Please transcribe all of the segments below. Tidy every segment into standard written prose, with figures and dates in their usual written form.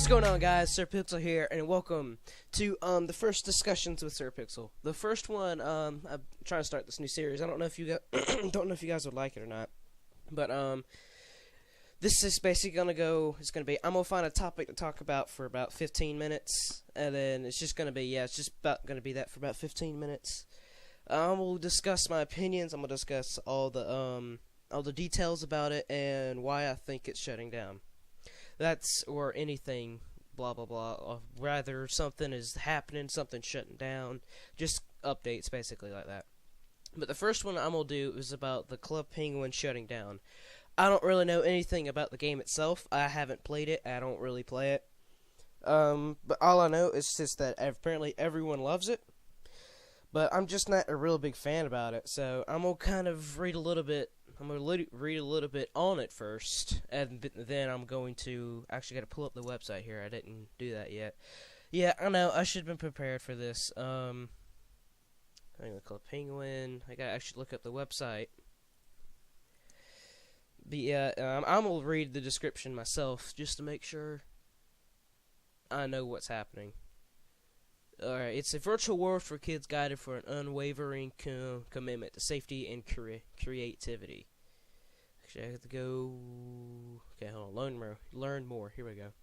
What's going on, guys? Sir Pixl here, and welcome to the first discussions with Sir Pixl. The first one, I'm trying to start this new series. I don't know if you guys would like it or not, but this is basically I'm gonna find a topic to talk about for about 15 minutes, and then it's just gonna be that for about 15 minutes. We'll discuss my opinions. I'm gonna discuss all the details about it and why I think it's shutting down. Or anything, blah blah blah, or rather something is happening, something shutting down, just updates basically like that. But the first one I'm going to do is about the Club Penguin shutting down. I don't really know anything about the game itself. I haven't played it. I don't really play it. But all I know is just that apparently everyone loves it. But I'm just not a real big fan about it. So I'm going to kind of read a little bit. I'm going to read a little bit on it first, and then I'm going to actually got to pull up the website here. I didn't do that yet. Yeah, I know. I should have been prepared for this. I'm going to call it Penguin. I got to actually look up the website. But yeah, I'm going to read the description myself just to make sure I know what's happening. Alright, it's a virtual world for kids guided for an unwavering commitment to safety and creativity. Actually, I have to go... Okay, hold on. Learn more. Here we go.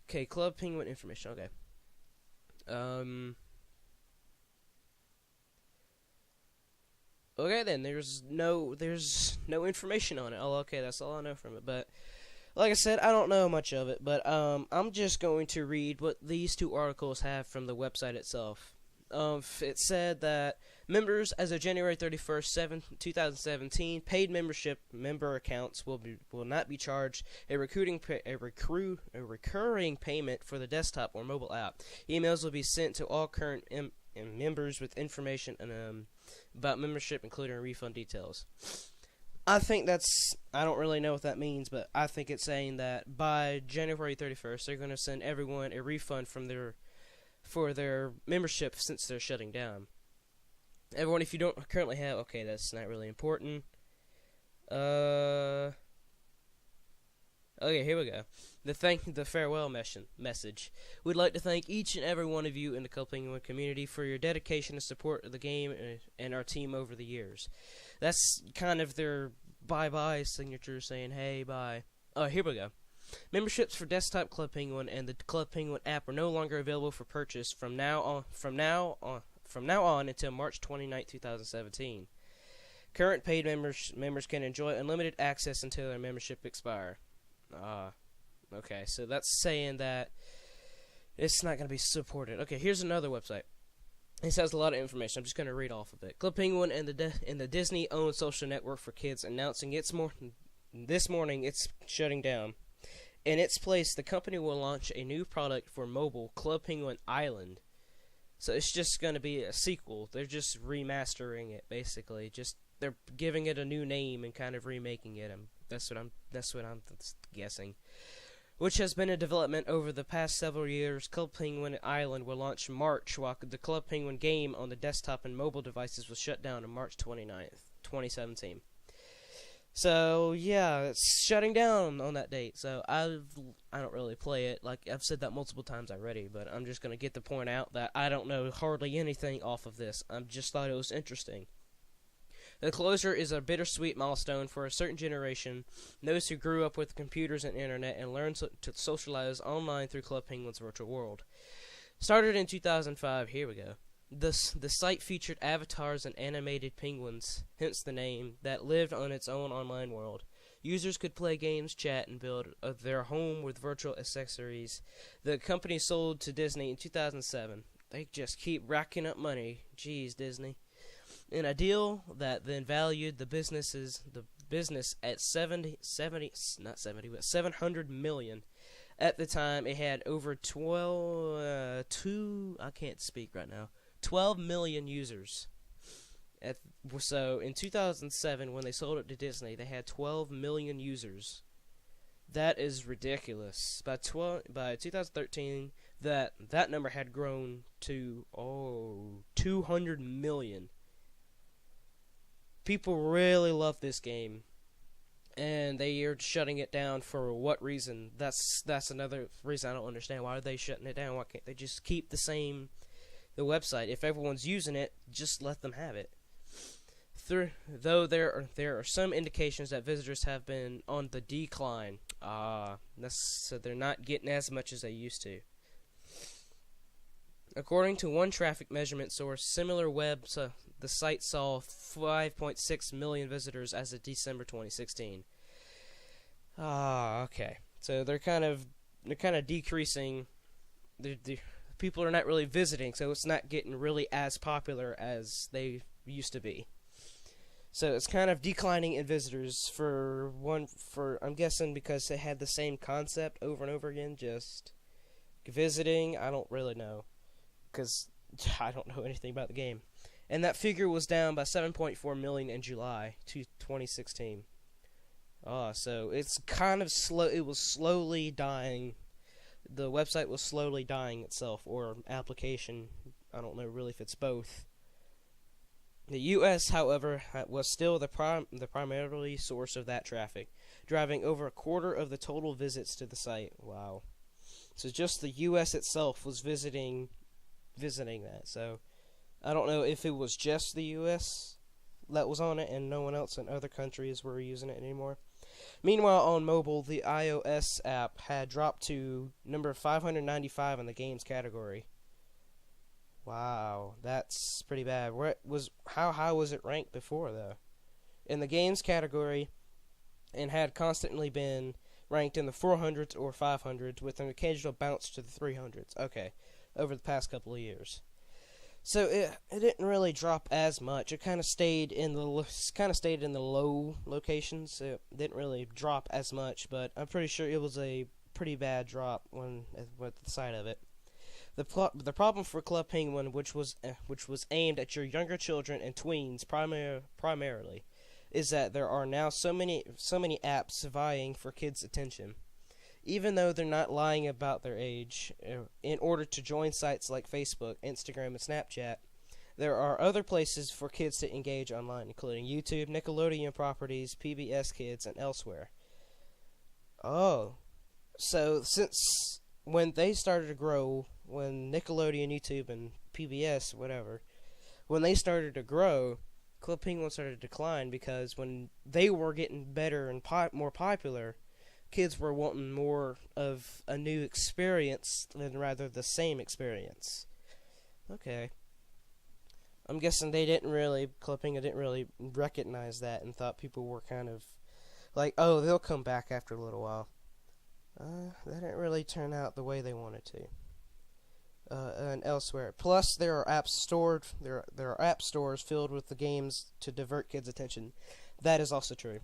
Okay, Club Penguin information. Okay. Okay then, there's no information on it. Oh, okay, that's all I know from it. But like I said, I don't know much of it, but I'm just going to read what these two articles have from the website itself. It said that members, as of January 31st, 2017, paid member accounts will not be charged a recurring payment for the desktop or mobile app. Emails will be sent to all current members with information about membership, including refund details. I don't really know what that means, but I think it's saying that by January 31st, they're going to send everyone a refund for their membership since they're shutting down. Everyone, if you don't currently have, okay, that's not really important. Okay, here we go. The farewell message. We'd like to thank each and every one of you in the Club Penguin community for your dedication and support of the game and our team over the years. That's kind of their bye-bye signature saying, hey, bye. Oh, here we go. Memberships for Desktop Club Penguin and the Club Penguin app are no longer available for purchase from now on until March 29, 2017. Current paid members can enjoy unlimited access until their membership expire. Okay, so that's saying that it's not going to be supported. Okay, here's another website. This has a lot of information. I'm just going to read off of it. Club Penguin and the Disney-owned social network for kids announcing this morning it's shutting down. In its place, the company will launch a new product for mobile, Club Penguin Island. So it's just going to be a sequel. They're just remastering it, basically. They're giving it a new name and kind of remaking it. That's what I'm guessing. Which has been a development over the past several years. Club Penguin Island will launch in March, while the Club Penguin game on the desktop and mobile devices was shut down on March 29th, 2017. So, yeah, it's shutting down on that date. So, I don't really play it. Like, I've said that multiple times already, but I'm just going to get the point out that I don't know hardly anything off of this. I just thought it was interesting. The closure is a bittersweet milestone for a certain generation, those who grew up with computers and internet and learned to socialize online through Club Penguin's virtual world. Started in 2005, here we go. The site featured avatars and animated penguins, hence the name, that lived on its own online world. Users could play games, chat, and build their home with virtual accessories. The company sold to Disney in 2007. They just keep racking up money. Jeez, Disney. In a deal that then valued the business at 700 million. At the time, it had over 12 million users. So in 2007, when they sold it to Disney, they had 12 million users. That is ridiculous. By 2013, that number had grown to 200 million. People really love this game. and they are shutting it down for what reason? That's another reason I don't understand. Why are they shutting it down? Why can't they just keep the website? If everyone's using it, just let them have it. Though there are some indications that visitors have been on the decline. So they're not getting as much as they used to. According to one traffic measurement source, SimilarWeb, the site saw 5.6 million visitors as of December 2016. Okay. So they're kind of decreasing. The people are not really visiting, so it's not getting really as popular as they used to be. So it's kind of declining in visitors for I'm guessing because they had the same concept over and over again, just visiting. I don't really know, because I don't know anything about the game. And that figure was down by 7.4 million in July 2016. So it's kind of slow. It was slowly dying. The website was slowly dying itself, or application. I don't know really if it's both. The U.S., however, was still the primary source of that traffic, driving over a quarter of the total visits to the site. Wow. So just the U.S. itself was visiting that. So I don't know if it was just the U.S. that was on it and no one else in other countries were using it anymore. Meanwhile, on mobile, the iOS app had dropped to number 595 in the games category. Wow, that's pretty bad. How high was it ranked before, though? In the games category, and had constantly been ranked in the 400s or 500s, with an occasional bounce to the 300s. Okay, over the past couple of years. So it didn't really drop as much. It kind of stayed in the low locations. So it didn't really drop as much, but I'm pretty sure it was a pretty bad drop with the side of it. The problem for Club Penguin, which was aimed at your younger children and tweens primarily, is that there are now so many apps vying for kids' attention. Even though they're not lying about their age, in order to join sites like Facebook, Instagram, and Snapchat, there are other places for kids to engage online, including YouTube, Nickelodeon properties, PBS Kids, and elsewhere. Oh, so since when they started to grow, when Nickelodeon, YouTube, and PBS, whatever, when they started to grow, Club Penguin started to decline, because when they were getting better and more popular, kids were wanting more of a new experience than rather the same experience. Okay. I'm guessing Club Penguin didn't really recognize that and thought people were kind of like, oh, they'll come back after a little while. That didn't really turn out the way they wanted to. And elsewhere. Plus, there are apps there are app stores filled with the games to divert kids' attention. That is also true.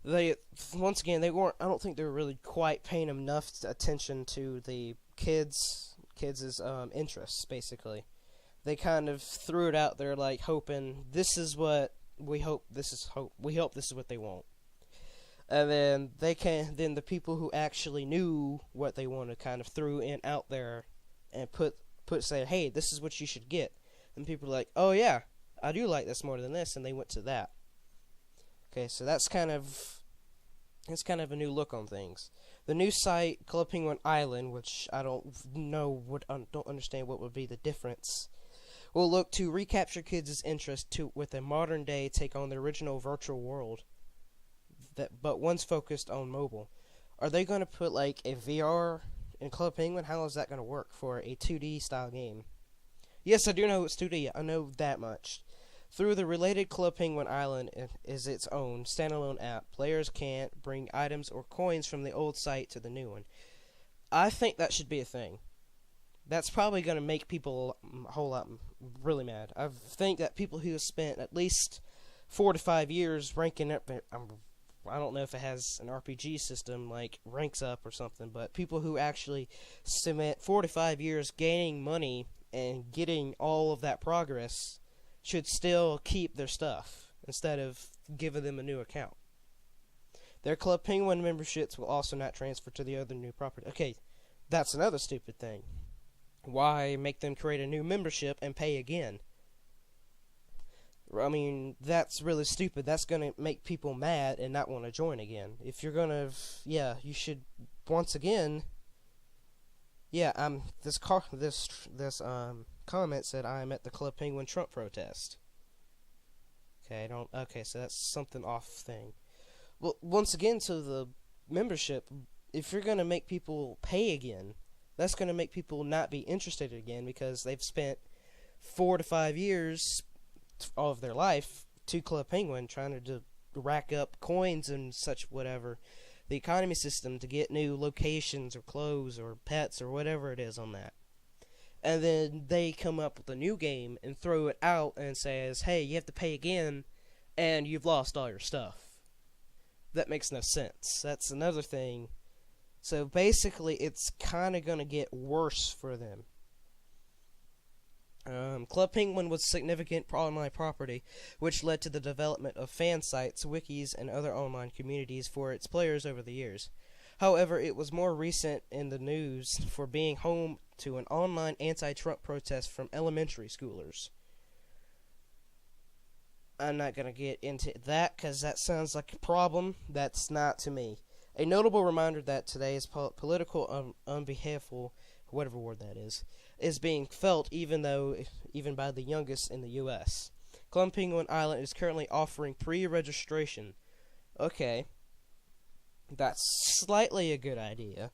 I don't think they were really quite paying enough attention to the kids' interests, basically. They kind of threw it out there like hoping we hope this is what they want. And then then the people who actually knew what they wanted kind of threw in out there and say, hey, this is what you should get. And people are like, oh yeah, I do like this more than this, and they went to that. Okay, so that's kind of a new look on things. The new site, Club Penguin Island, which I don't understand what would be the difference, will look to recapture kids' interest with a modern day take on the original virtual world, but one's focused on mobile. Are they going to put like a VR in Club Penguin? How is that going to work for a 2D style game? Yes, I do know it's 2D. I know that much. Through the related Club Penguin Island is its own standalone app. Players can't bring items or coins from the old site to the new one. I think that should be a thing. That's probably going to make people a whole lot really mad. I think that people who have spent at least 4 to 5 years ranking up, I don't know if it has an RPG system like Ranks Up or something, but people who actually spent 4 to 5 years gaining money and getting all of that progress should still keep their stuff instead of giving them a new account. Their Club Penguin memberships will also not transfer to the other new property. Okay, that's another stupid thing. Why make them create a new membership and pay again? I mean, that's really stupid. That's gonna make people mad and not want to join again. If you're gonna, yeah, you should once again. Yeah, this comment said I'm at the Club Penguin Trump protest. Okay, so that's something off thing. Well, once again, to the membership, if you're gonna make people pay again, that's gonna make people not be interested again because they've spent 4 to 5 years of their life to Club Penguin trying to rack up coins and such whatever, the economy system to get new locations or clothes or pets or whatever it is on that. And then they come up with a new game and throw it out and says, hey, you have to pay again and you've lost all your stuff. That makes no sense. That's another thing. So basically it's kind of going to get worse for them. Club Penguin was significant online property, which led to the development of fan sites, wikis, and other online communities for its players over the years. However, it was more recent in the news for being home to an online anti-Trump protest from elementary schoolers. I'm not going to get into that because that sounds like a problem. That's not to me. A notable reminder that today is political unbehaveful, whatever word that is being felt even by the youngest in the U.S. Club Penguin Island is currently offering pre-registration. Okay, that's slightly a good idea,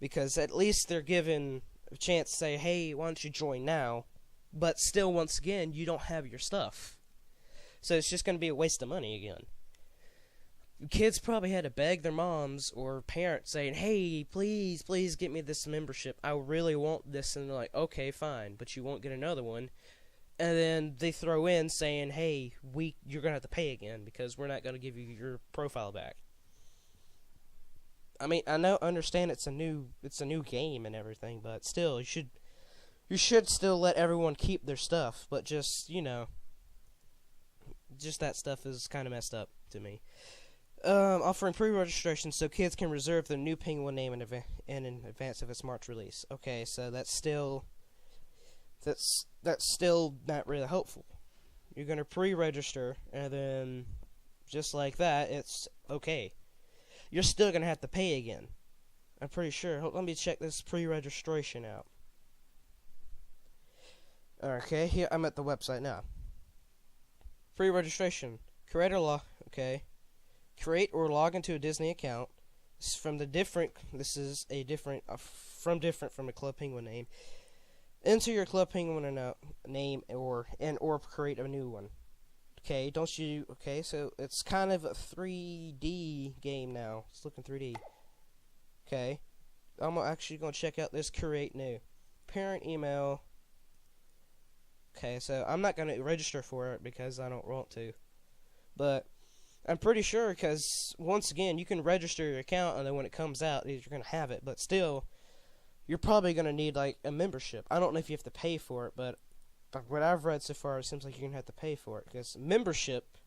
because at least they're given a chance to say, hey, why don't you join now? But still, once again, you don't have your stuff. So it's just going to be a waste of money again. Kids probably had to beg their moms or parents saying, hey, please get me this membership. I really want this. And they're like, okay, fine, but you won't get another one. And then they throw in saying, hey, you're going to have to pay again because we're not going to give you your profile back. I mean, understand it's a new game and everything, but still, you should still let everyone keep their stuff, but just that stuff is kind of messed up to me. Offering pre-registration so kids can reserve their new Penguin name in advance of its March release. Okay, so that's still not really helpful. You're gonna pre-register, and then just like that, it's okay. You're still gonna have to pay again. I'm pretty sure. Let me check this pre-registration out. Okay, here I'm at the website now. Pre-registration. Create or log into a Disney account. From a different from a Club Penguin name. Enter your Club Penguin name or create a new one. Okay, so it's kind of a 3D game now. It's looking 3D. Okay. I'm actually going to check out this create new. Parent email. Okay, so I'm not going to register for it because I don't want to. But I'm pretty sure because, once again, you can register your account and then when it comes out, you're going to have it. But still, you're probably going to need, like, a membership. I don't know if you have to pay for it, but what I've read so far, it seems like you're going to have to pay for it. Because membership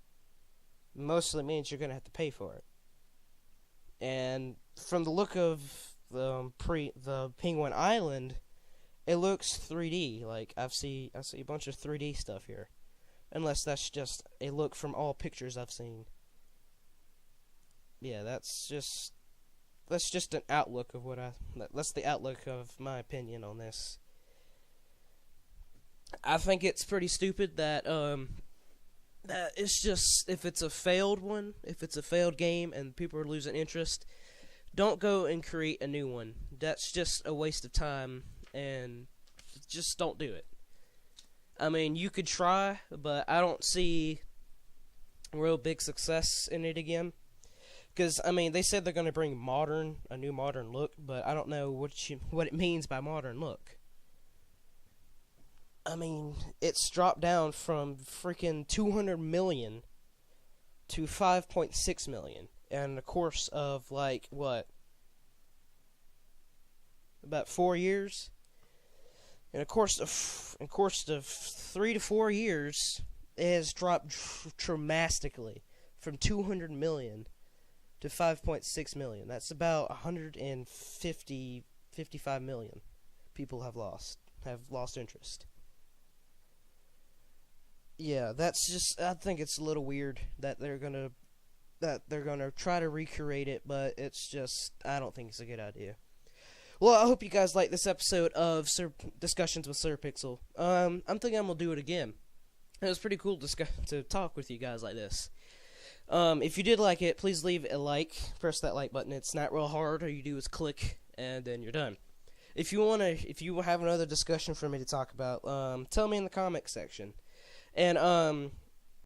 mostly means you're going to have to pay for it. And from the look of the Penguin Island, it looks 3D. Like, I see a bunch of 3D stuff here. Unless that's just a look from all pictures I've seen. Yeah, that's just an outlook of that's the outlook of my opinion on this. I think it's pretty stupid that it's just, if it's a failed game and people are losing interest, don't go and create a new one. That's just a waste of time, and just don't do it. I mean, you could try, but I don't see real big success in it again. Because, I mean, they said they're going to bring a new modern look, but I don't know what it means by modern look. I mean, it's dropped down from freaking 200 million to 5.6 million in the course of, like, what? About 4 years? In a course of 3 to 4 years, it has dropped dramatically from 200 million to 5.6 million. That's about 55 million people have lost interest. yeah, that's just, I think it's a little weird that they're gonna try to recreate it, but it's just, I don't think it's a good idea. Well, I hope you guys like this episode of Discussions with Sir Pixel. I'm thinking I'm gonna do it again. It was pretty cool to talk with you guys like this. If you did like it, please leave a like. Press that like button. It's not real hard. All you do is click, and then you're done. If you have another discussion for me to talk about, tell me in the comment section. And